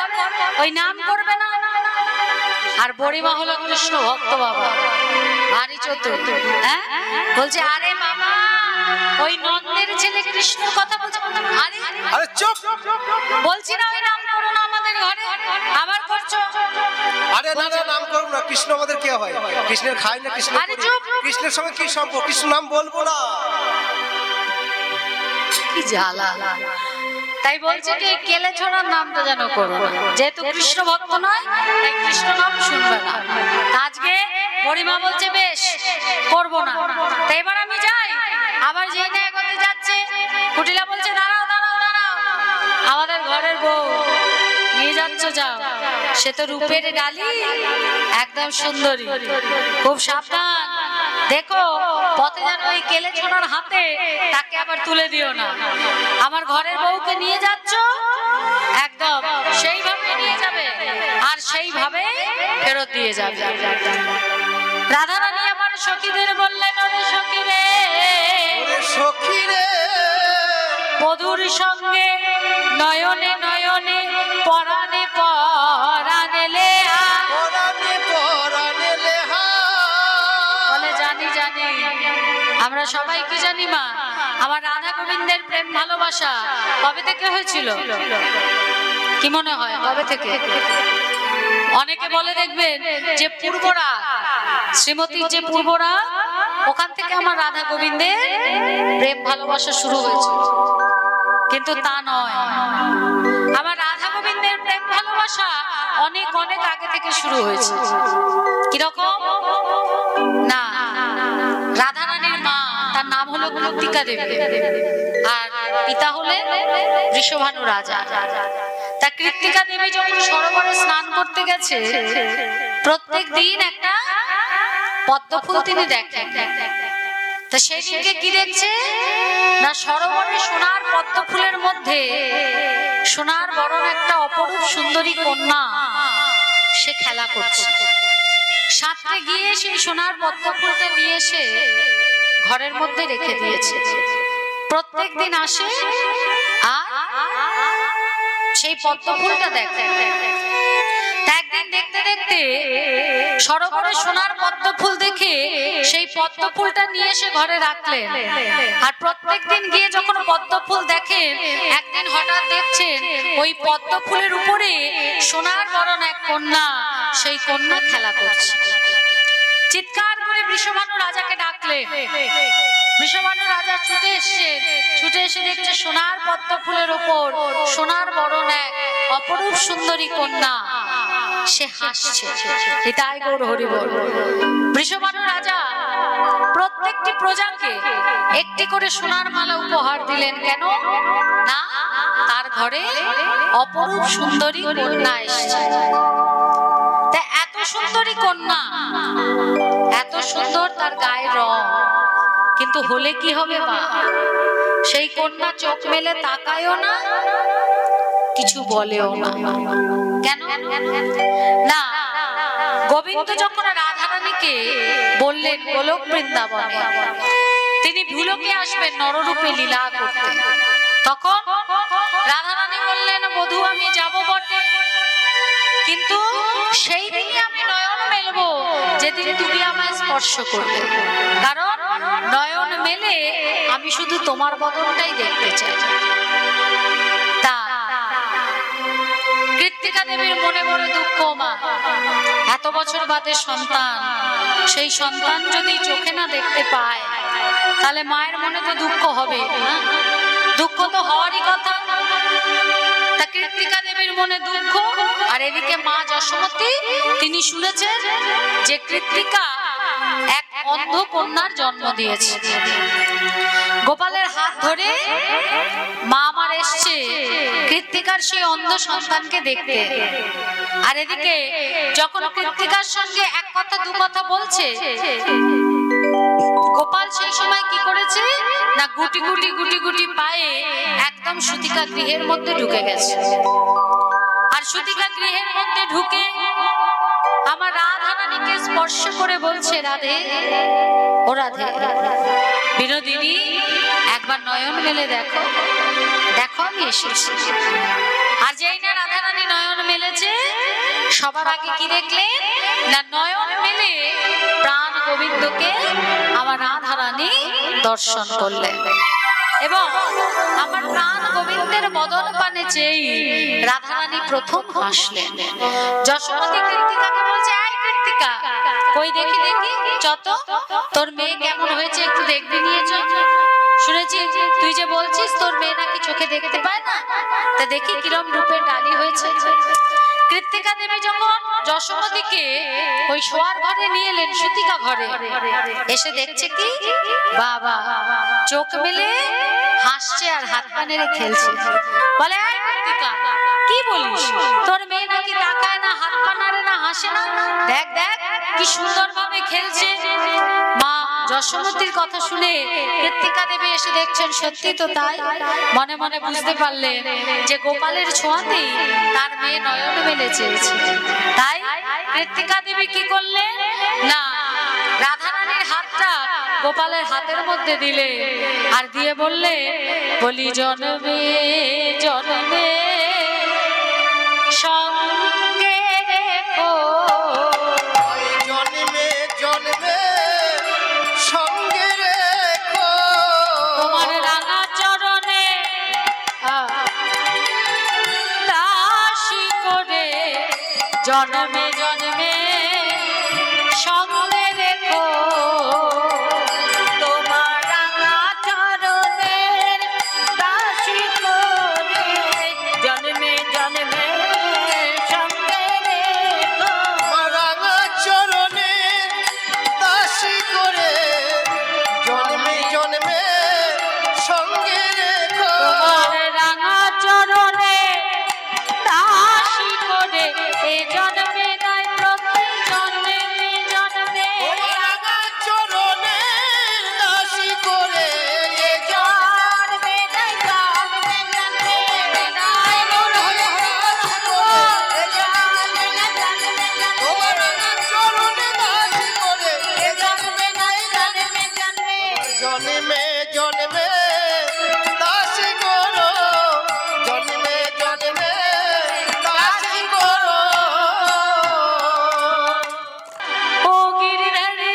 ওই নাম করবে না। আর বড়িমা হলো কৃষ্ণ ভক্ত বাবা, ভারী চতুর। হ্যাঁ বলছে আরে বাবা ওই নন্দের ছেলে কৃষ্ণর কথা বলছে, আরে আরে চুপ, বলছি না ওই নাম করো না আমাদের ঘরে, আবার করছো। আরে না না, নাম করো না, কৃষ্ণ আমাদের কে হয়? কৃষ্ণের খাই না কৃষ্ণ আরে করি। চুপ। কৃষ্ণের সঙ্গে কি সম্পর্ক? কৃষ্ণ নাম বলবো না। কি জ্বালা, তাই বলছে কি কেলে ছোড়ার নামটা যেন করো না, যেহেতু কৃষ্ণ ভক্ত নয় তাই কৃষ্ণ নাম শুনবে না। আজকে বড়িমা বলছে বেশ করবো না, তাই এবার আমি যাই। আবার যেই না এগোতে যাচ্ছে কুটিলা বলছে দাঁড়াও দাঁড়াও দাঁড়াও, আমাদের ঘরের বউ নিয়ে যাচ্ছ যাও, সে তো রূপের ডালি একদম সুন্দরী, খুব সাবধান দেখো পথে যেন ওই কেলে ছোড়ার হাতে তাকে আবার তুলে দিও না। আমার ঘরের বউকে নিয়ে যাচ্ছ একদম সেইভাবে নিয়ে যাবে আর সেইভাবে ফেরত দিয়ে যাবে। রাধা রানী আমার সখীদের বললেন ওরে সখী রে, ওরে সখী রে, বধুর সঙ্গে নয়নে নয়নে পরাণে পরাণে লে পরাণে সবাই কি জানি মা, আমার রাধা গোবিন্দের প্রেম ভালোবাসা কবে থেকে হয়েছিল? কি মনে হয় কবে থেকে? অনেকে বলে দেখবেন যে পূর্বরা, শ্রীমতীর যে পূর্বরা, ওখান থেকে আমার রাধা গোবিন্দের প্রেম ভালোবাসা শুরু হয়েছে। কিন্তু তা নয়, আমার রাধা গোবিন্দের প্রেম ভালোবাসা অনেক অনেক আগে থেকে শুরু হয়েছে। কিরকম না, রাধা রানীর মা, তার নাম হলো কৃত্তিকা দেবী, আর পিতা হলেন বৃষভানু রাজা। তা কৃত্তিকা দেবী যখন সরোবরে স্নান করতে গেছে, প্রত্যেক দিন একটা পদ্ম ফুল তিনি দেখেন। তা সেই দিনকে কি দেখছে না, সরোবরে সোনার পদ্ম ফুলের মধ্যে সোনার বরণ একটা অপরূপ সুন্দরী কন্যা সে খেলা করছে। সাঁতরে গিয়ে সেই সোনার পদ্ম ফুলটা নিয়ে এসে ঘরের মধ্যে রেখে দিয়েছে। প্রত্যেক দিন আসে আর সেই পদ্ম ফুলটা দেখে। একদিন দেখতে দেখতে সরোবরে সোনার পদ্ম ফুল দেখে সেই পদ্ম ফুলটা নিয়ে এসে ঘরে রাখলেন। আর প্রত্যেকদিন গিয়ে যখন পদ্ম ফুল দেখেন, একদিন হঠাৎ দেখছেন ওই পদ্ম ফুলের উপরে সোনার বরণ এক কন্যা, সেই কন্যা খেলা করছে। চিৎকার করে বৃষভানু রাজাকে ডাকলেন। বৃষভানু রাজা ছুটে এসে দেখছে সোনার পদ্ম ফুলের উপর সোনার বরণ এক অপরূপ সুন্দরী কন্যা, সে হাসছে। এটাই গৌর হরি বল। বৃষভানু রাজা প্রত্যেকটি প্রজাকে একটি করে সোনার মালা উপহার দিলেন। কেন না, তার ঘরে অপরূপ সুন্দরী কন্যা এসেছে। তা এত সুন্দরী কন্যা, এত সুন্দর তার গায়ের রং, কিন্তু হলে কি হবে মা, সেই কন্যা চোখ মেলে তাকায়ও না, কিছু বলেও না। কেন না, গোবিন্দ যখন রাধারানীকে বললেন গোলক বৃন্দাবনে তিনি ভুলকে আসবেন নররূপে লীলা করতে, তখন রাধারানী বললেন বধূ আমি যাব বটে, কিন্তু সেই দিনই আমি নয়ন মেলবো যেদিন তুমি আমায় স্পর্শ করবে, কারণ নয়ন মেলে আমি শুধু তোমার বদনটাই দেখতে চাই। তা কৃত্তিকা দেবীর মনে বড় দুঃখ, মা এত বছর বাদে সন্তান, সেই সন্তান যদি চোখে না দেখতে পায় তাহলে মায়ের মনে তো দুঃখ হবে, দুঃখ তো হওয়ারই কথা। তা কৃত্তিকা দেবীর মনে দুঃখ, আর এদিকে মা যশোমতী তিনি শুনেছেন যে কৃত্তিকা এক অন্ধ কন্যার জন্ম দিয়েছে। গোপালের হাত ধরে মা আমার এসছে কৃত্তিকার সেই অন্ধ সন্তানকে দেখতে। আর এদিকে যখন কৃত্তিকার সঙ্গে এক কথা দু কথা বলছে, গোপাল সেই সময় কি করেছে না, গুটি গুটি গুটি গুটি পায়ে একদম সুতিকা গৃহের মধ্যে ঢুকে গেছে। আর সুতিকা গৃহের মধ্যে ঢুকে আমার রাধারানীকে স্পর্শ করে বলছে রাধে, ও রাধে বিনোদিনী, একবার নয়ন মেলে দেখো, দেখো আমি এসেছি। আর যেই না রাধারানী নয়ন মেলেছে, সবার আগে কি দেখলেন না, নয়ন মেলে প্রাণ গোবিন্দকে আমার রাধারানী দর্শন করলেন। এবং আমার প্রাণ গোবিন্দের বদন পানে চেয়ে রাধারানী প্রথম হাসলেন। যশোমতী কৃত্তিকাকে বলছে, এই কৃত্তিকা কই দেখি দেখি, যত তোর মেয়ে কেমন হয়েছে একটু দেখবি নিয়ে চল। শুনেছি তুই যে বলছিস তোর মেয়ে নাকি চোখে দেখতে পায় না, তা দেখি কিরম রূপের ডালি হয়েছে। কৃত্তিকা দেবী যখন যশোমতীকে ওই শোয়ার ঘরে নিয়ে এলেন, সুতিকা ঘরে এসে দেখছে কি বাবা চোখ মেলে হাসছে আর হাত পা নেড়ে খেলছে। বলে, এই কৃত্তিকা কি বলিস, তোর মেয়ে নাকি তাকায় না, হাত পা নাড়ে না, হাসে না, দেখ দেখ কি সুন্দর ভাবে খেলছে। মা যশোমতীর কথা শুনে কৃত্তিকা দেবী এসে দেখছেন সত্যি তো তাই। মনে মনে বুঝতে পারলেন যে গোপালের ছোঁয়াতেই তার মেয়ে নয়ন মেলে চেয়েছে। তাই কৃত্তিকা দেবী কি করলেন না, রাধারানীর হাতটা গোপালের হাতের মধ্যে দিলে আর দিয়ে বললে, বলি জন্মে জন্মে সঙ্গে রেখো, জন্মে জন্মে সঙ্গে রেখো, জন্মে জন্মে সঙ্গে রেখো তোমার রাঙা চরণের দাসী করে জন্মে জন্মে সঙ্গে রেখো রাঙা চরণে দাসী করে জন্মে জন্মে সঙ্গে রেখো তোমার রাঙা চরণে দাসী করে এ জন্মে নয় প্রতি জন্মে জন্মে রাঙা চরণে দাসী করে এ জন্মে নাই জন্মে জন্মে নাই মোর হরে হরে জন্মে নাই জন্মে জন্মে রাঙা চরণে দাসী করে এ জন্মে নাই জন্মে জন্মে জন্মে জন্মে দাসী করো জন্মে জন্মে দাসী করো ओ गिरधरी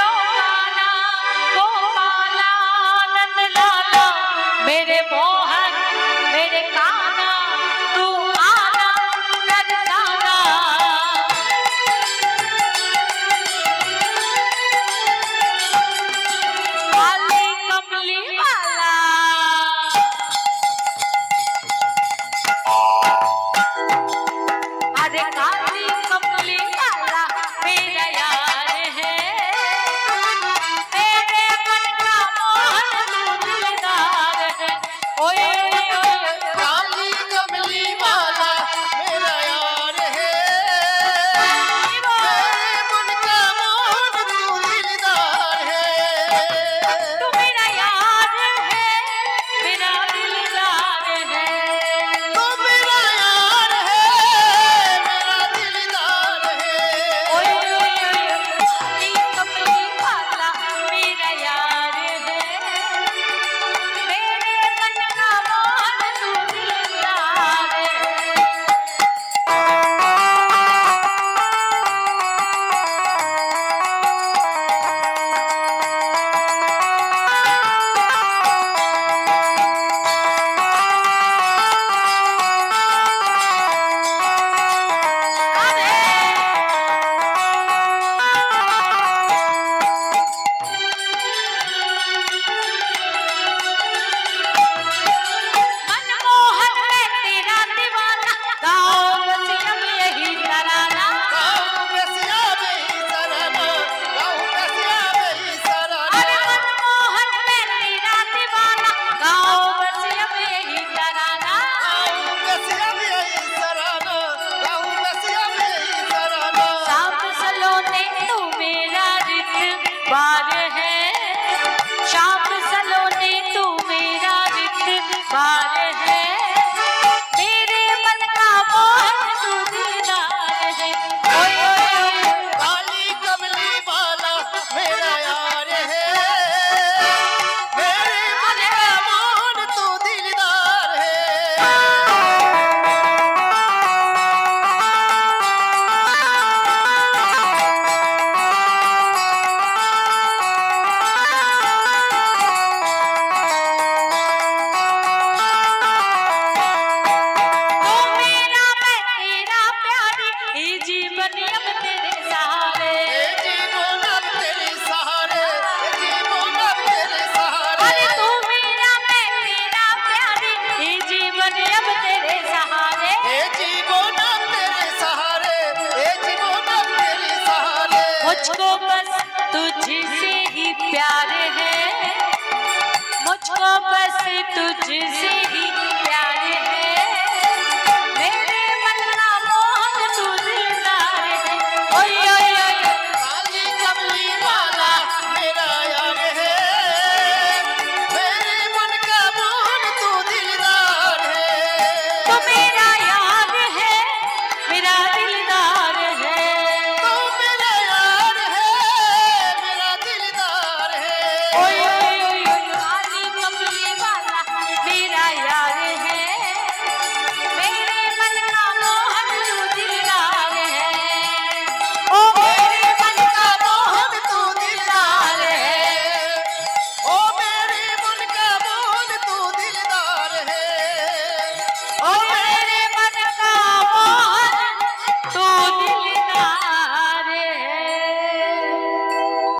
ओ कान्हा गोपाला नंद लाला मेरे मोहन मेरे कान्हा तू आना तरसाना काली कमली वाला अरे काली कमली वाला मेरा यार है मेरे मन का मोहन तू दिलदार है ओए ओए ओए काली कमली वाला मेरा यार है मेरे मन का मोहन तू दिलदार है तू मेरा यार है मेरा दिलदार है तू मेरा यार है मेरा दिलदार है ओए ओए ओए काली कमली वाला मेरा यार है मेरे मन का मोहन तू दिलदार है मनमोहन मैं तेरा दीवाना गाँव बसिया में यही तराना गाँव बसिया में सराना गाँव बसिया में सराना अरे मनमोहन मैं तेरा दीवाना गाँव बसिया में यही तराना गाँव बसिया में सराना गाँव बसिया में सराना साफ सलोने तू मेरा रित बार है शाम सलोने तू मेरा रित बार है मेरे मन का मोहन तू दिलदार है ओए ओए ओए काली कमली वाला मेरा यार है मेरे मन का मोहन तू दिलदार है तू मेरा मैं तेरा प्यारी ये जीवन अब तेरे सहारे ए जीवन अब तेरे सहारे ए जीवन अब तेरे सहारे अरे तू मेरा मैं तेरा प्यारी ये जीवन अब तेरे सहारे ए जीवन अब तेरे सहारे ए जीवन अब तेरे सहारे मुझको बस तुझसे ही प्यार है मुझको बस तुझसे